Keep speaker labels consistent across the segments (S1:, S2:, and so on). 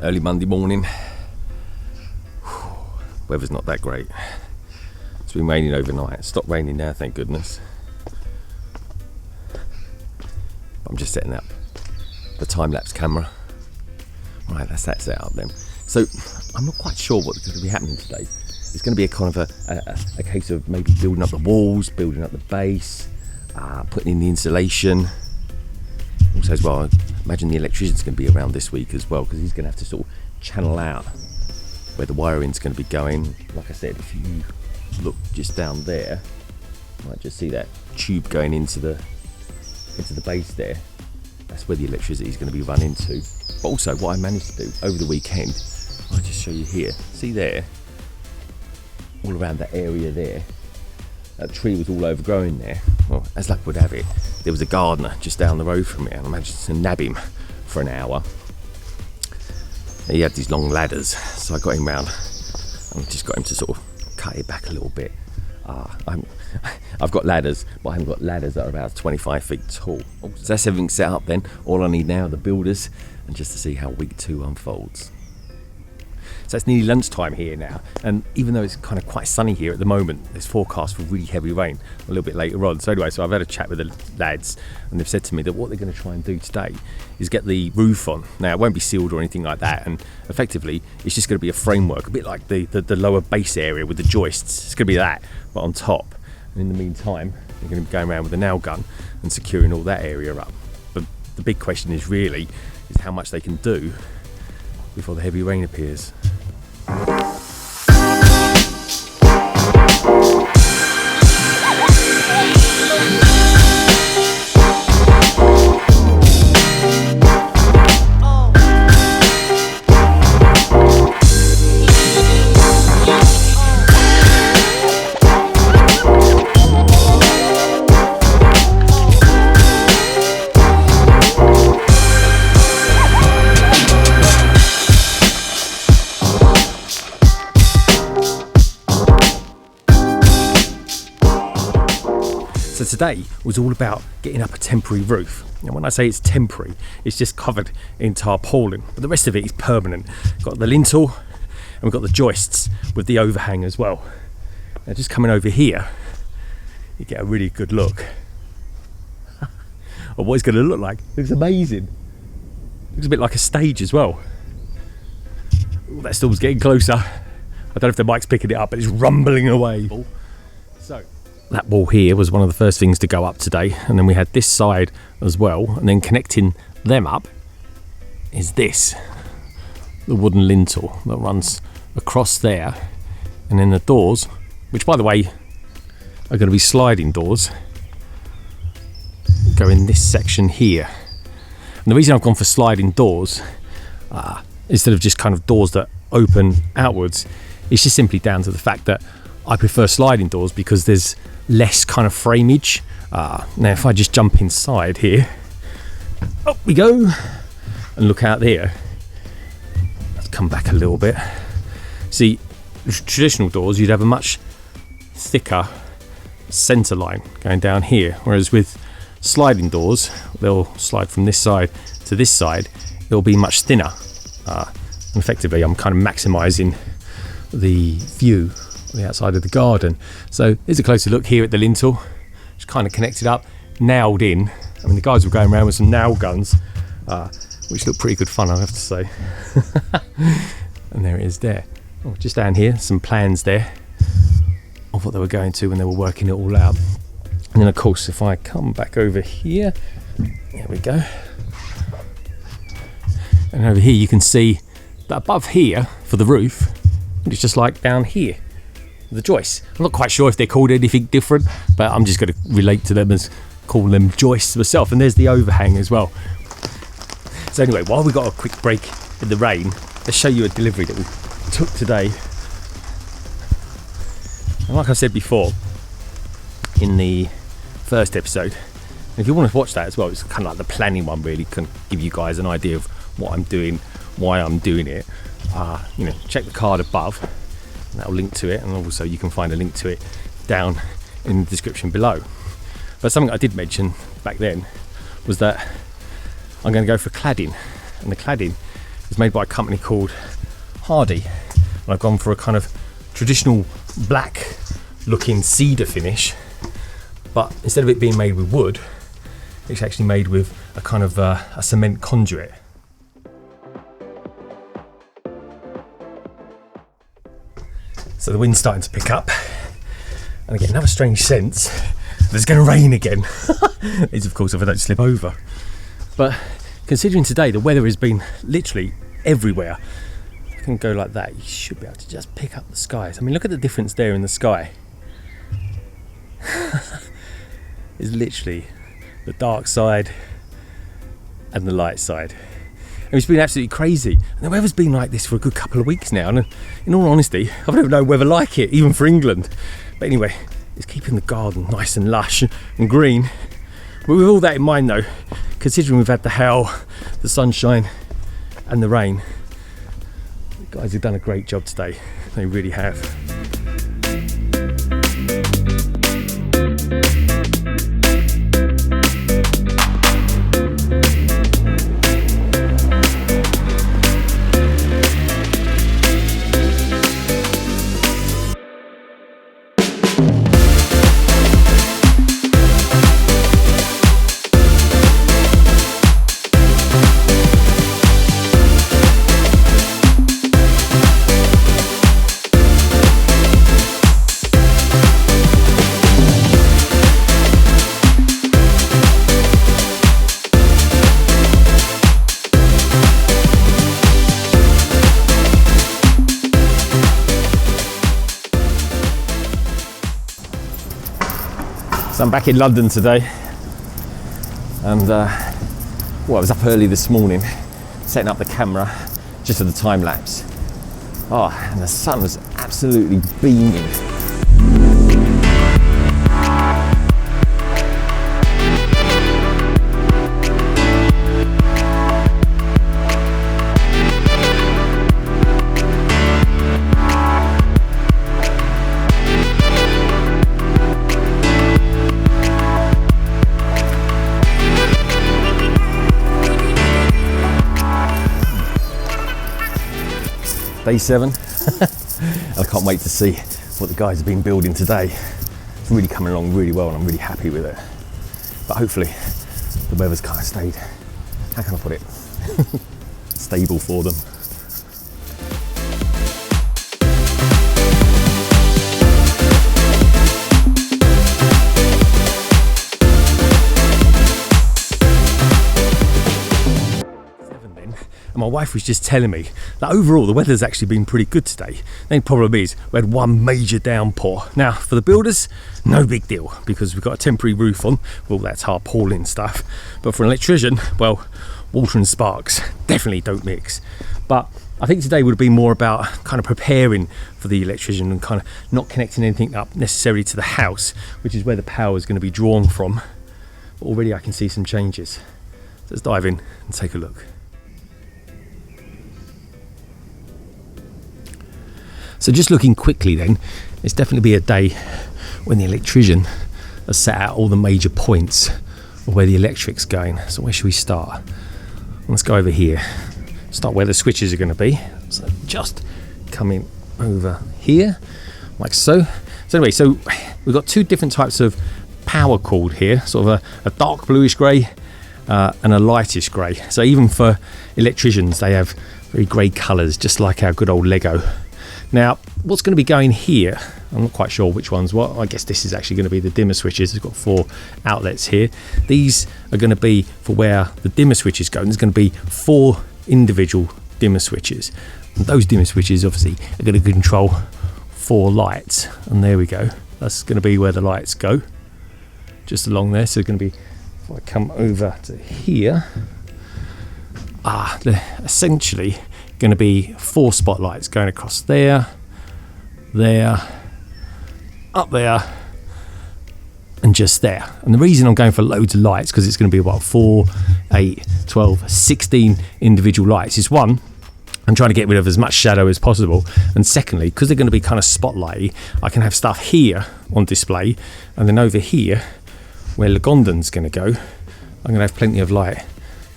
S1: Early Monday morning. Weather's not that great. It's been raining overnight. It's stopped raining now, thank goodness. I'm just setting up the time-lapse camera. Right, that's that set up then. So I'm not quite sure what's going to be happening today. It's going to be a kind of a case of maybe building up the walls, building up the base, putting in the insulation. Also as well, I imagine the electrician's going to be around this week as well, because he's going to have to sort of channel out where the wiring's going to be going. Like I said, if you look just down there, you might just see that tube going into the base there. That's where the electricity is going to be run into. But also what I managed to do over the weekend, I'll just show you here. See there, all around that area there, that tree was all overgrown there. Well, as luck would have it, there was a gardener just down the road from me, and I managed to nab him for an hour. He had these long ladders, so I got him round and just got him to sort of cut it back a little bit. I've got ladders, but I haven't got ladders that are about 25 feet tall. So that's everything set up then. All I need now are the builders, and just to see how week 2 unfolds. So it's nearly lunchtime here now, and even though it's kind of quite sunny here at the moment, there's forecast for really heavy rain a little bit later on. So anyway, so I've had a chat with the lads, and they've said to me that what they're going to try and do today is get the roof on. Now, it won't be sealed or anything like that, and effectively it's just going to be a framework, a bit like the lower base area with the joists. It's going to be that, but on top. And in the meantime, they're going to be going around with a nail gun and securing all that area up. But the big question is really is how much they can do before the heavy rain appears. So today was all about getting up a temporary roof. And when I say it's temporary, it's just covered in tarpaulin, but the rest of it is permanent. Got the lintel, and we've got the joists with the overhang as well. Now just coming over here, you get a really good look of what it's going to look like. It looks amazing. Looks a bit like a stage as well. Ooh, that storm's getting closer. I don't know if the mic's picking it up, but it's rumbling away. So that wall here was one of the first things to go up today, and then we had this side as well, and then connecting them up is this, the wooden lintel that runs across there, and then the doors, which by the way are going to be sliding doors, go in this section here. And the reason I've gone for sliding doors instead of just kind of doors that open outwards is just simply down to the fact that I prefer sliding doors because there's less kind of frameage. Now if I just jump inside here, up we go, and look out there. Let's come back a little bit. See, traditional doors you'd have a much thicker centre line going down here, whereas with sliding doors, they'll slide from this side to this side, it'll be much thinner. And effectively I'm kind of maximising the view the outside of the garden. So here's a closer look here at the lintel. It's kind of connected up, nailed in. I mean, the guys were going around with some nail guns, which looked pretty good fun, I have to say. And there it is there. Oh, just down here, some plans there of what they were going to when they were working it all out. And then of course, if I come back over here, there we go. And over here you can see that above here for the roof, it's just like down here. The joists. I'm not quite sure if they're called anything different, but I'm just going to relate to them as call them joists myself. And there's the overhang as well. So anyway, while we got a quick break in the rain, let's show you a delivery that we took today. And like I said before in the first episode, if you want to watch that as well, it's kind of like the planning one, really can give you guys an idea of what I'm doing, why I'm doing it. Check the card above. That'll link to it, and also you can find a link to it down in the description below. But something I did mention back then was that I'm going to go for cladding, and the cladding is made by a company called Hardy, and I've gone for a kind of traditional black looking cedar finish, but instead of it being made with wood, it's actually made with a kind of a cement conduit. So the wind's starting to pick up, and I get another strange sense that it's going to rain again. It's of course if I don't slip over. But considering today the weather has been literally everywhere, if I can go like that, you should be able to just pick up the skies. I mean, look at the difference there in the sky. It's literally the dark side and the light side. And it's been absolutely crazy. And the weather's been like this for a good couple of weeks now. And in all honesty, I don't know weather like it, even for England. But anyway, it's keeping the garden nice and lush and green. But with all that in mind though, considering we've had the hail, the sunshine and the rain, the guys have done a great job today. They really have. So I'm back in London today, and I was up early this morning setting up the camera just for the time lapse. Oh, and the sun was absolutely beaming. Day 7, and I can't wait to see what the guys have been building today. It's really coming along really well and I'm really happy with it. But hopefully the weather's kind of stayed, how can I put it, stable for them. And my wife was just telling me that overall the weather's actually been pretty good today. The only problem is we had one major downpour. Now for the builders, no big deal because we've got a temporary roof on. Well, that's tarpaulin stuff. But for an electrician, well, water and sparks definitely don't mix. But I think today would have been more about kind of preparing for the electrician and kind of not connecting anything up necessarily to the house, which is where the power is going to be drawn from. But already I can see some changes. So let's dive in and take a look. So just looking quickly then, it's definitely be a day when the electrician has set out all the major points of where the electric's going. So where should we start? Let's go over here. Start where the switches are going to be. So just coming over here, like so. So anyway, so we've got two different types of power cord here, sort of a dark bluish grey and a lightish grey. So even for electricians, they have very grey colours, just like our good old Lego. Now, what's going to be going here, I'm not quite sure which one's what. I guess this is actually going to be the dimmer switches. It's got 4 outlets here. These are going to be for where the dimmer switches go. And there's going to be 4 individual dimmer switches. And those dimmer switches obviously are going to control 4 lights. And there we go. That's going to be where the lights go. Just along there. So it's going to be, if I come over to here, essentially going to be 4 spotlights going across there, up there, and just there. And the reason I'm going for loads of lights, because it's going to be about 4, 8, 12, 16 individual lights, is one, I'm trying to get rid of as much shadow as possible, and secondly, because they're going to be kind of spotlighty, I can have stuff here on display, and then over here where Lagondon's going to go, I'm going to have plenty of light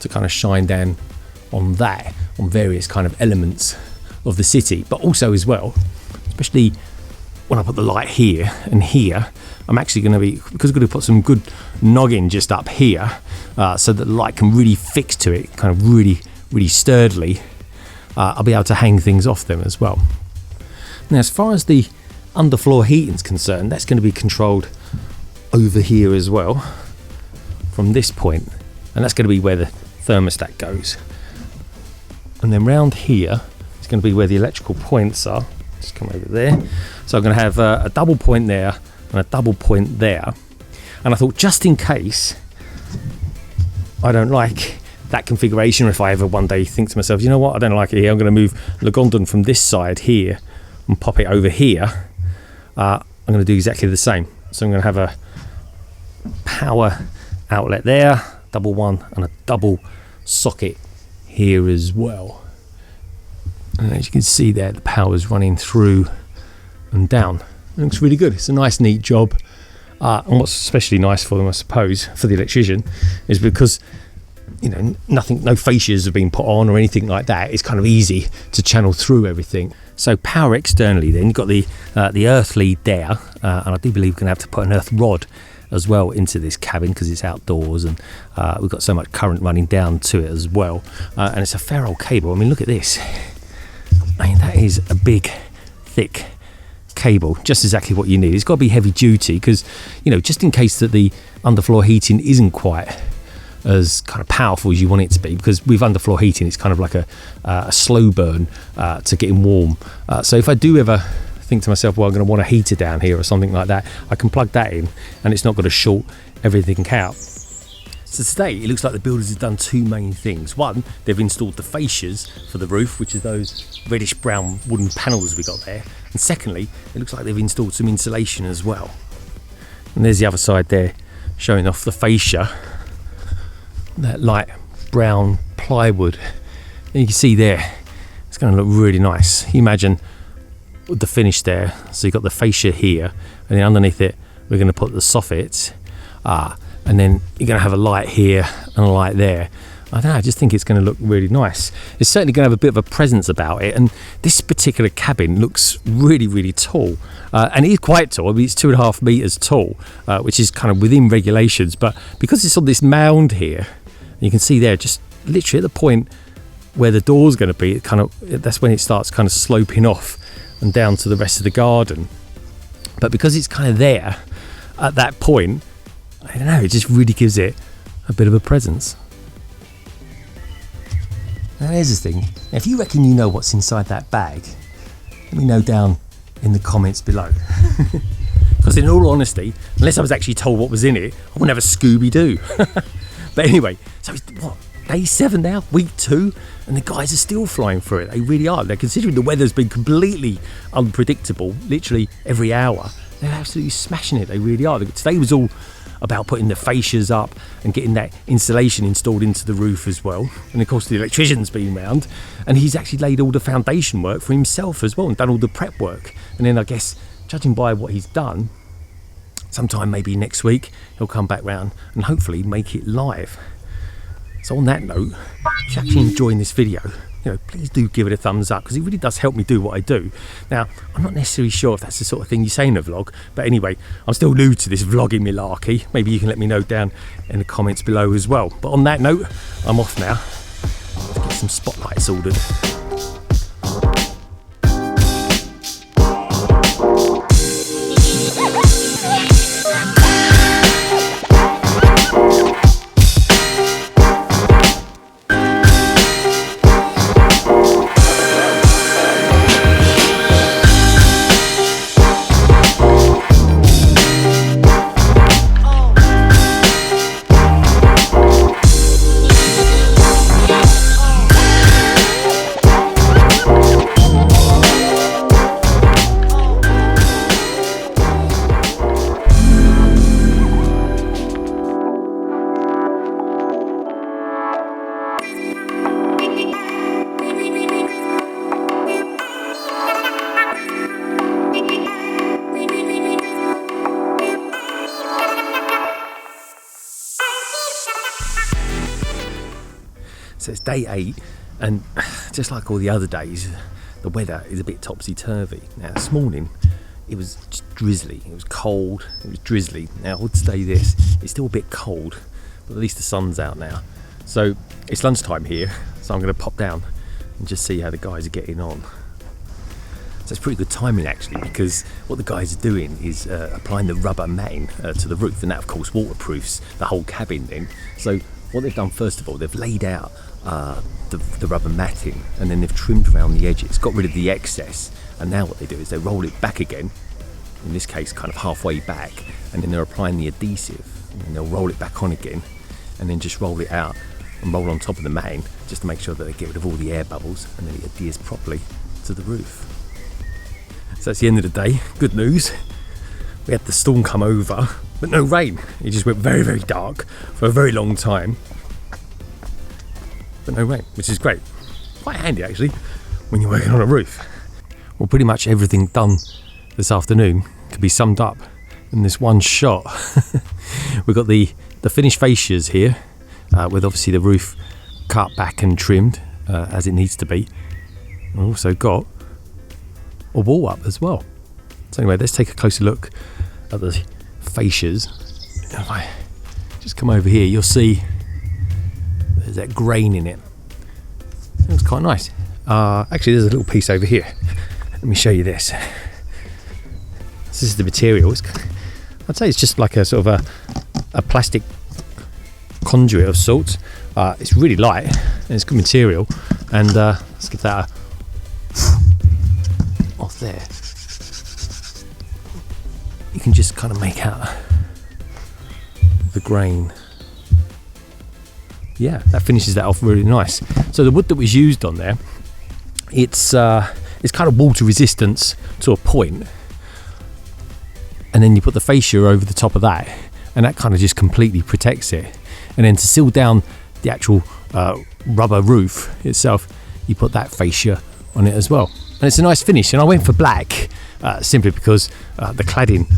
S1: to kind of shine down on that,
S2: on various kind of elements of the city, but also as well, especially when I put the light here and here, I'm actually going to be, because I'm going to put some good noggin just up here, so that the light can really fix to it, kind of really, really sturdily. I'll be able to hang things off them as well. Now, as far as the underfloor heating is concerned, that's going to be controlled over here as well, from this point, and that's going to be where the thermostat goes. And then round here is going to be where the electrical points are. Just come over there. So I'm going to have a double point there and a double point there. And I thought, just in case I don't like that configuration, or if I ever one day think to myself, you know what, I don't like it here, I'm going to move the Gondon from this side here and pop it over here, I'm going to do exactly the same. So I'm going to have a power outlet there, double one, and a double socket here as well. And as you can see there, the power is running through and down. It looks really good. It's a nice, neat job. And what's especially nice for them, I suppose, for the electrician, is because, you know, no fascias have been put on or anything like that. It's kind of easy to channel through everything. So power externally, then you've got the earth lead there, and I do believe we're going to have to put an earth rod as well into this cabin because it's outdoors, and we've got so much current running down to it as well. And it's a fair old cable. I mean, look at this. I mean, that is a big, thick cable, just exactly what you need. It's got to be heavy duty because, you know, just in case that the underfloor heating isn't quite as kind of powerful as you want it to be, because with underfloor heating it's kind of like a slow burn to getting warm. So if I do ever think to myself, well, I'm going to want a heater down here or something like that, I can plug that in and it's not going to short everything out. So today it looks like the builders have done two main things. One, they've installed the fascias for the roof, which are those reddish brown wooden panels we got there. And secondly, it looks like they've installed some insulation as well. And there's the other side there showing off the fascia, that light brown plywood. And you can see there, it's going to look really nice. You imagine the finish there. So you've got the fascia here, and then underneath it we're going to put the soffit. And then you're going to have a light here and a light there. I don't know, I just think it's going to look really nice. It's certainly going to have a bit of a presence about it, and this particular cabin looks really, really tall. And it is quite tall. I mean, it's 2.5 meters tall, which is kind of within regulations, but because it's on this mound here, you can see there, just literally at the point where the door's going to be, that's when it starts kind of sloping off and down to the rest of the garden. But because it's kind of there at that point, I don't know, it just really gives it a bit of a presence. Now here's the thing, now, if you reckon you know what's inside that bag, let me know down in the comments below. Because in all honesty, unless I was actually told what was in it, I wouldn't have a Scooby-Doo. But anyway, so it's what, day 7 now, week 2, and the guys are still flying through it. They really are. They're considering the weather's been completely unpredictable, literally every hour. They're absolutely smashing it. They really are. Today was all about putting the fascias up and getting that insulation installed into the roof as well. And of course the electrician's been round, and he's actually laid all the foundation work for himself as well and done all the prep work. And then I guess, judging by what he's done, sometime maybe next week he'll come back round and hopefully make it live. So on that note, if you're actually enjoying this video, you know, please do give it a thumbs up, because it really does help me do what I do. Now, I'm not necessarily sure if that's the sort of thing you say in a vlog, but anyway, I'm still new to this vlogging malarkey. Maybe you can let me know down in the comments below as well. But on that note, I'm off now. Let's get some spotlights ordered. So it's day 8, And just like all the other days, the weather is a bit topsy-turvy. Now this morning it was drizzly, it was cold, it was drizzly. Now I would say this, it's still a bit cold, but at least the sun's out now. So it's lunchtime here, so I'm going to pop down and just see how the guys are getting on. So it's pretty good timing actually, because what the guys are doing is applying the rubber matting to the roof, and that of course waterproofs the whole cabin then. So what they've done first of all, they've laid out the rubber matting, and then they've trimmed around the edges, got rid of the excess, and now what they do is they roll it back again, in this case kind of halfway back, and then they're applying the adhesive, and then they'll roll it back on again, and then just roll it out and roll on top of the matting just to make sure that they get rid of all the air bubbles, and then it adheres properly to the roof. So that's the end of the day. Good news, we had the storm come over, but no rain. It just went very, very dark for a very long time, but no rain, which is great. Quite handy actually when you're working on a roof. Well, pretty much everything done this afternoon could be summed up in this one shot. We've got the finished fascias here, with obviously the roof cut back and trimmed as it needs to be. We've also got a wall up as well. So anyway, let's take a closer look at the fascias. If I just come over here, you'll see there's that grain in it. It looks quite nice. Actually, there's a little piece over here. Let me show you this. This is the material. I'd say it's just like a sort of a plastic conduit of sorts. It's really light and it's good material. And let's give that a off there. You can just kind of make out the grain. Yeah, that finishes that off really nice. So the wood that was used on there, it's kind of water resistance to a point, and then you put the fascia over the top of that, and that kind of just completely protects it. And then to seal down the actual rubber roof itself, you put that fascia on it as well, and it's a nice finish. And I went for black simply because the cladding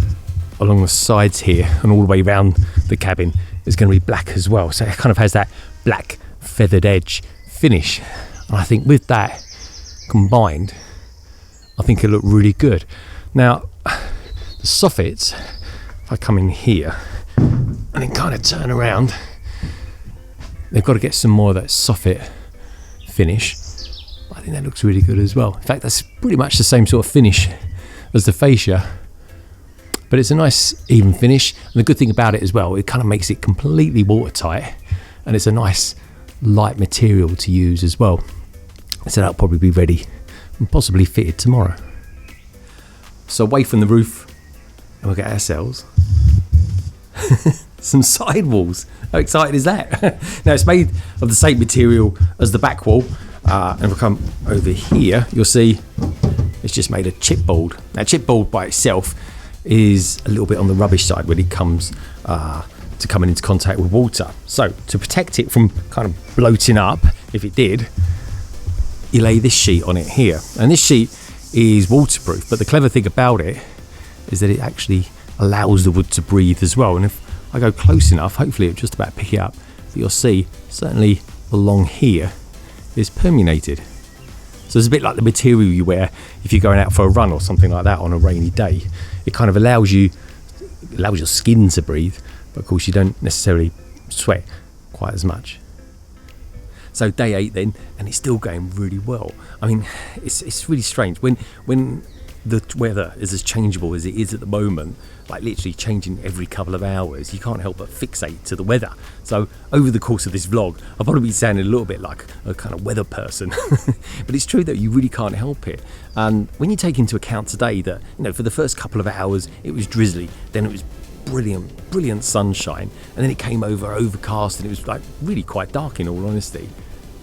S2: along the sides here and all the way around the cabin is going to be black as well, so it kind of has that black feathered edge finish, and I think with that combined, I think it looked really good. Now the soffits, if I come in here and then kind of turn around, they've got to get some more of that soffit finish. I think that looks really good as well. In fact, that's pretty much the same sort of finish as the fascia, but it's a nice even finish. And the good thing about it as well, it kind of makes it completely watertight, and it's a nice light material to use as well. So that'll probably be ready and possibly fitted tomorrow. So away from the roof, and we'll get ourselves some sidewalls. How excited is that? Now it's made of the same material as the back wall, and if I come over here, you'll see it's just made of chipboard. Now chipboard by itself is a little bit on the rubbish side when it comes to coming into contact with water. So to protect it from kind of bloating up, if it did, you lay this sheet on it here, and this sheet is waterproof, but the clever thing about it is that it actually allows the wood to breathe as well. And if I go close enough, hopefully it'll just about pick it up, but you'll see certainly along here is permeated. So it's a bit like the material you wear if you're going out for a run or something like that on a rainy day. It kind of allows your skin to breathe, but of course you don't necessarily sweat quite as much. So day 8 then, and it's still going really well. I mean, it's really strange when the weather is as changeable as it is at the moment, like literally changing every couple of hours. You can't help but fixate to the weather. So over the course of this vlog, I'll probably be sounding a little bit like a kind of weather person, but it's true that you really can't help it. And when you take into account today that, you know, for the first couple of hours it was drizzly, then it was brilliant sunshine, and then it came over overcast, and it was like really quite dark in all honesty,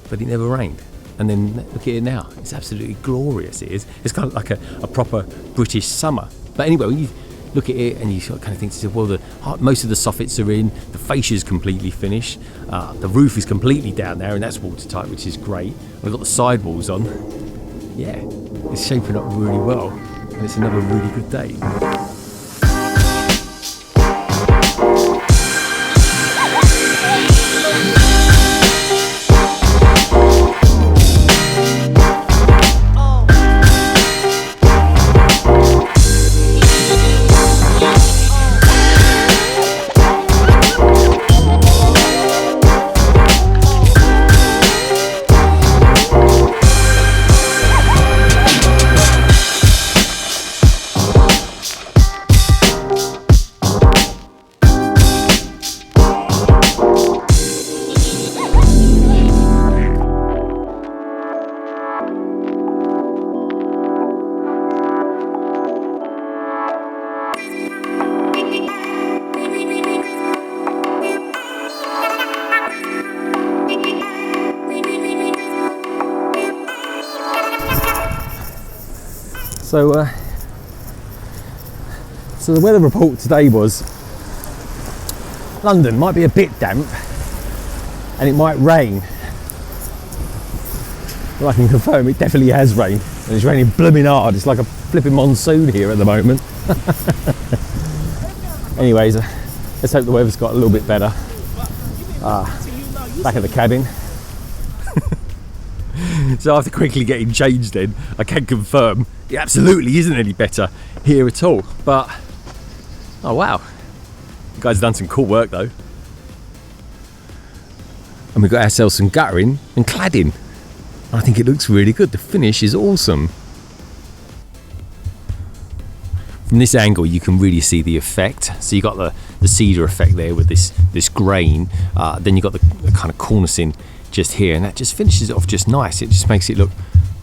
S2: but it never rained. And then look at it now, it's absolutely glorious. It is. It's kind of like a proper British summer. But anyway, when you look at it and you sort of kind of think to yourself, well, most of the soffits are in, the fascia is completely finished, the roof is completely down there, and that's watertight, which is great. We've got the sidewalls on. Yeah, it's shaping up really well, and it's another really good day. So the weather report today was London might be a bit damp and it might rain. Well, I can confirm it definitely has rained, and it's raining blooming hard. It's like a flipping monsoon here at the moment. Anyways, let's hope the weather's got a little bit better. Back at the cabin. So after quickly getting changed in, I can confirm it absolutely isn't any better here at all. But, oh wow, you guys have done some cool work though. And we've got ourselves some guttering and cladding. I think it looks really good. The finish is awesome. From this angle you can really see the effect. So you got the cedar effect there with this grain. Then you got the kind of cornicing just here, and that just finishes it off just nice. It just makes it look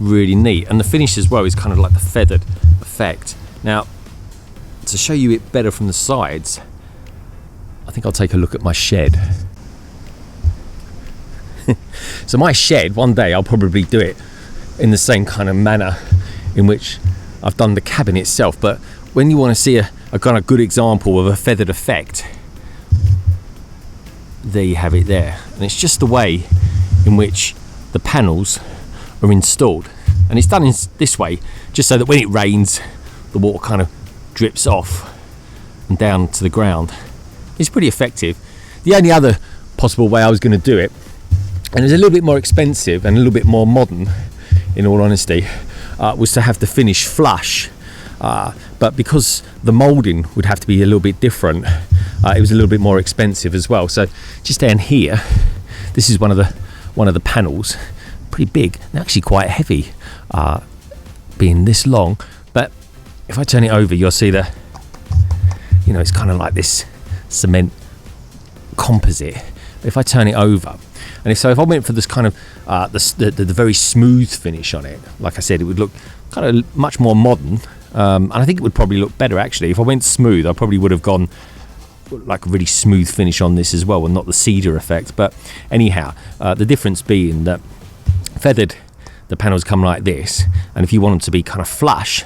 S2: really neat. And the finish as well is kind of like the feathered effect. Now, to show you it better from the sides, I think I'll take a look at my shed. So my shed, one day I'll probably do it in the same kind of manner in which I've done the cabin itself. But when you want to see a kind of good example of a feathered effect, there you have it there. And it's just the way in which the panels are installed. And it's done in this way just so that when it rains, the water kind of drips off and down to the ground. It's pretty effective. The only other possible way I was going to do it, and it's a little bit more expensive and a little bit more modern, in all honesty, was to have the finish flush. But because the moulding would have to be a little bit different, it was a little bit more expensive as well. So just down here, this is one of the panels, pretty big and actually quite heavy, being this long. But if I turn it over, you'll see that, you know, it's kind of like this cement composite. If I turn it over, and if I went for this kind of the very smooth finish on it, like I said, it would look kind of much more modern, and I think it would probably look better actually. If I went smooth, I probably would have gone like a really smooth finish on this as well, and not the cedar effect. But anyhow, the difference being that feathered, the panels come like this, and if you want them to be kind of flush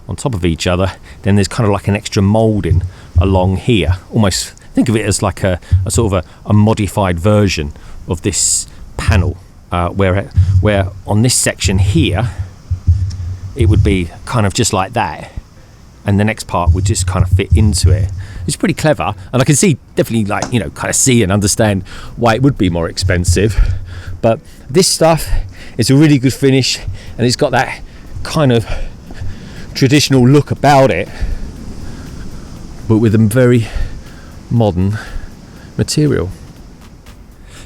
S2: on top of each other, then there's kind of like an extra moulding along here. Almost think of it as like a sort of a modified version of this panel, where on this section here it would be kind of just like that, and the next part would just kind of fit into it. It's pretty clever, and I can see, definitely, like, you know, kind of see and understand why it would be more expensive. But this stuff is a really good finish, and it's got that kind of traditional look about it, but with a very modern material.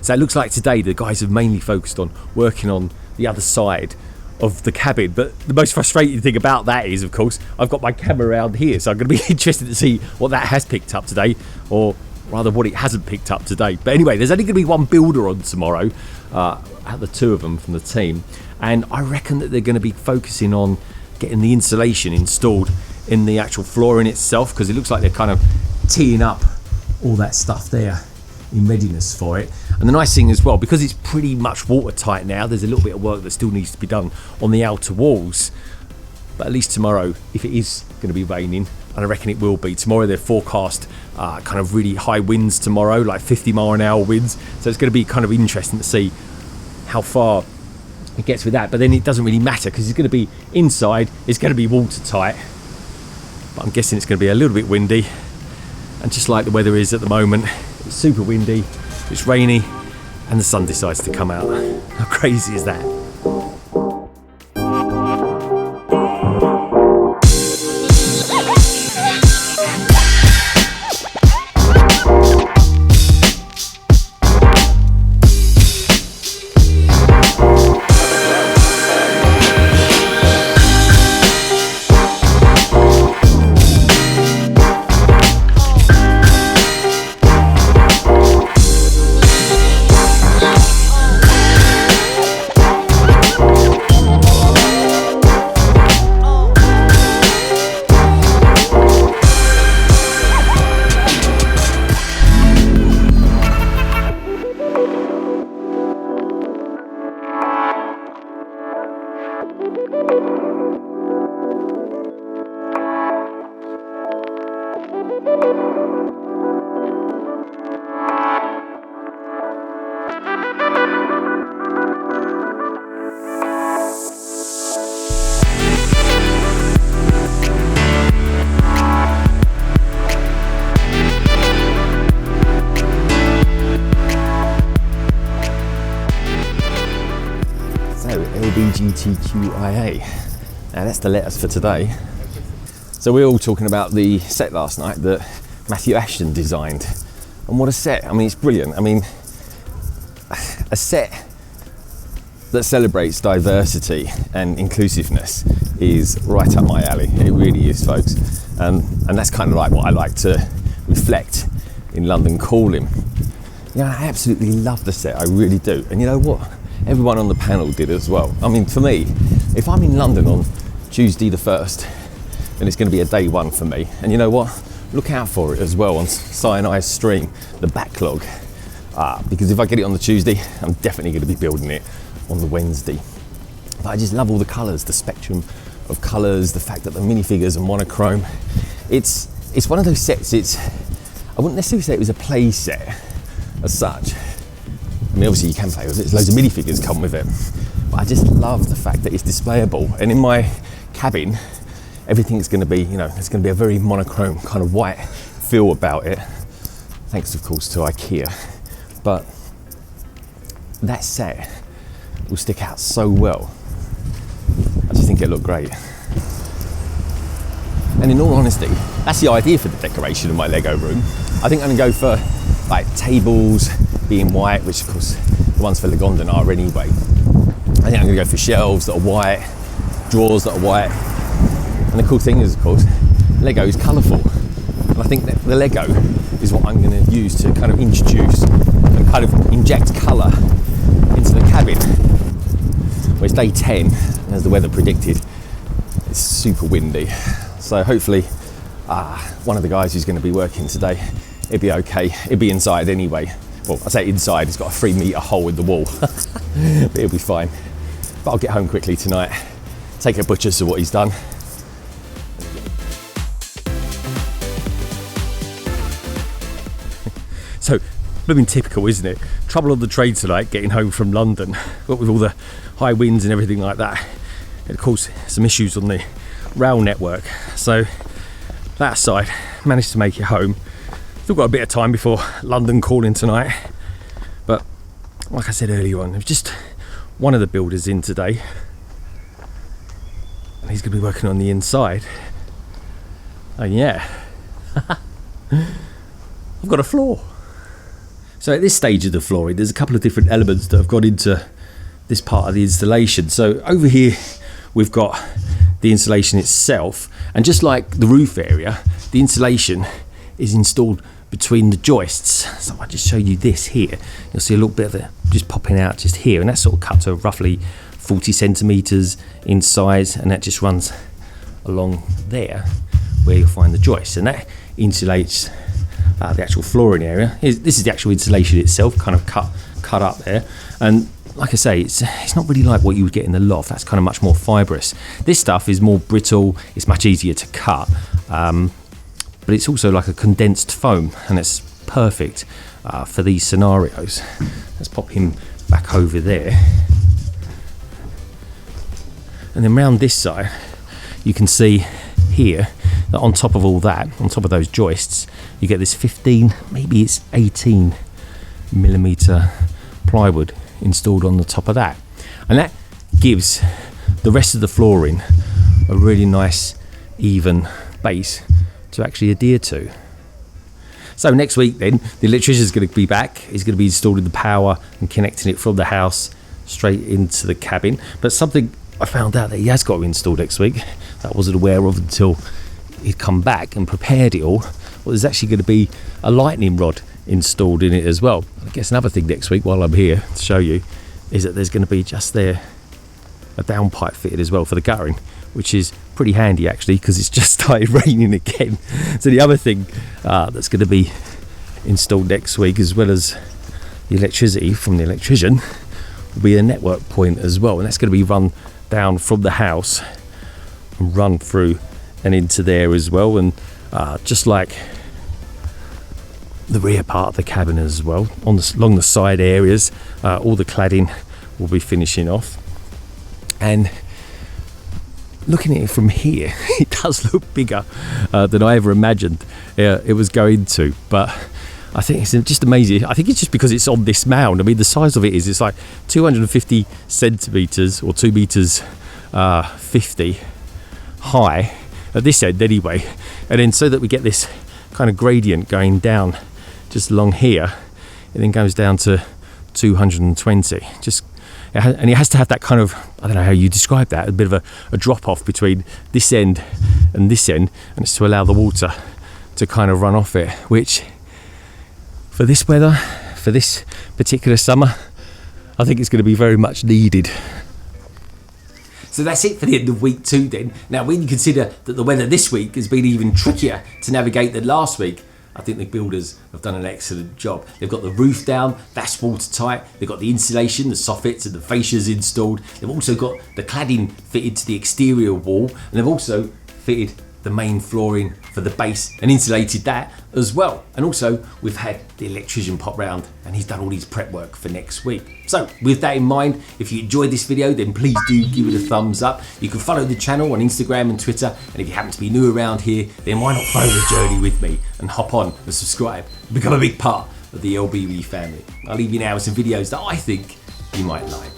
S2: So it looks like today the guys have mainly focused on working on the other side of the cabin, but the most frustrating thing about that is, of course, I've got my camera around here, so I'm going to be interested to see what that has picked up today, or rather what it hasn't picked up today. But anyway, there's only going to be one builder on tomorrow, out the two of them from the team, and I reckon that they're going to be focusing on getting the insulation installed in the actual flooring itself, because it looks like they're kind of teeing up all that stuff there in readiness for it. And the nice thing as well, because it's pretty much watertight now, there's a little bit of work that still needs to be done on the outer walls. But at least tomorrow, if it is going to be raining, and I reckon it will be, tomorrow they're forecast kind of really high winds tomorrow, like 50-mile-an-hour winds. So it's going to be kind of interesting to see how far it gets with that. But then it doesn't really matter, because it's going to be inside, it's going to be watertight. But I'm guessing it's going to be a little bit windy. And just like the weather is at the moment, it's super windy, it's rainy, and the sun decides to come out. How crazy is that?
S1: So, LBGTQIA. Now that's the letters for today. So we're all talking about the set last night that Matthew Ashton designed. And what a set. I mean, it's brilliant. I mean, a set that celebrates diversity and inclusiveness is right up my alley. It really is, folks. And that's kind of like what I like to reflect in London Calling. You know, I absolutely love the set, I really do. And you know what? Everyone on the panel did as well. I mean, for me, if I'm in London on Tuesday the 1st, then it's going to be a day one for me. And you know what? Look out for it as well on Cyanide Stream, the backlog. Because if I get it on the Tuesday, I'm definitely going to be building it on the Wednesday. But I just love all the colours, the spectrum of colours, the fact that the minifigures are monochrome. It's one of those sets, I wouldn't necessarily say it was a play set as such. I mean, obviously you can play with it, there's loads of minifigures come with it. But I just love the fact that it's displayable. And in my cabin, everything's going to be, there's going to be a very monochrome kind of white feel about it. Thanks, of course, to IKEA. But that set will stick out so well. I just think it'll look great. And in all honesty, that's the idea for the decoration of my Lego room. I think I'm going to go for like tables being white, which of course the ones for Lagondon are anyway. I think I'm going to go for shelves that are white, drawers that are white. And the cool thing is, of course, Lego is colourful. And I think that the Lego is what I'm going to use to kind of introduce and kind of inject colour into the cabin. Well, it's day 10, and as the weather predicted, it's super windy. So hopefully one of the guys who's going to be working today, it'll be okay. It'll be inside anyway. Well, I say inside, it's got a 3 metre hole in the wall, but it'll be fine. But I'll get home quickly tonight, take a butcher's to what he's done. So, blooming typical, isn't it? Trouble on the train tonight, getting home from London, what with all the high winds and everything like that. And of course, some issues on the rail network. So, that aside, managed to make it home. Still got a bit of time before London Calling tonight. But, like I said earlier on, there was just one of the builders in today. And he's going to be working on the inside. And yeah, I've got a floor. So at this stage of the flooring, there's a couple of different elements that have gone into this part of the installation. So over here, we've got the installation itself. And just like the roof area, the insulation is installed between the joists. So I'll just show you this here. You'll see a little bit of it just popping out just here. And that's sort of cut to roughly 40 centimetres in size. And that just runs along there where you'll find the joists. And that insulates the actual flooring area. This is the actual insulation itself, kind of cut up there. And like I say, it's not really like what you would get in the loft. That's kind of much more fibrous. This stuff is more brittle. It's much easier to cut, but it's also like a condensed foam, and it's perfect for these scenarios. Let's pop him back over there, and then round this side, you can see here that on top of all that, on top of those joists, you get this 15, maybe it's 18 millimeter plywood installed on the top of that, and that gives the rest of the flooring a really nice even base to actually adhere to. So next week then, the electrician is going to be back. He's going to be installing the power and connecting it from the house straight into the cabin. But something I found out that he has got installed next week that I wasn't aware of until he'd come back and prepared it all. Well, there's actually going to be a lightning rod installed in it as well. I guess another thing next week while I'm here to show you is that there's going to be just there a downpipe fitted as well for the guttering, which is pretty handy actually because it's just started raining again. So the other thing that's going to be installed next week, as well as the electricity from the electrician, will be a network point as well, and that's going to be run down from the house and run through and into there as well, and just like the rear part of the cabin as well, along the side areas, all the cladding will be finishing off. And looking at it from here, it does look bigger than I ever imagined it was going to, but
S2: I think it's just amazing. I think it's just because it's on this mound. I mean, the size of it is, it's like 250 centimetres or 2 metres 50 high at this end anyway. And then so that we get this kind of gradient going down just along here, it then goes down to 220. And it has to have that kind of, I don't know how you describe that, a bit of a drop off between this end and this end, and it's to allow the water to kind of run off it, which for this weather, for this particular summer, I think it's going to be very much needed. So that's it for the end of week 2 then. Now, when you consider that the weather this week has been even trickier to navigate than last week, I think the builders have done an excellent job. They've got the roof down, that's watertight. They've got the insulation, the soffits and the fascias installed. They've also got the cladding fitted to the exterior wall, and they've also fitted the main flooring for the base and insulated that as well. And also we've had the electrician pop round and he's done all his prep work for next week. So with that in mind, if you enjoyed this video, then please do give it a thumbs up. You can follow the channel on Instagram and Twitter, and if you happen to be new around here, then why not follow the journey with me and hop on and subscribe and become a big part of the LBB family. I'll leave you now with some videos that I think you might like.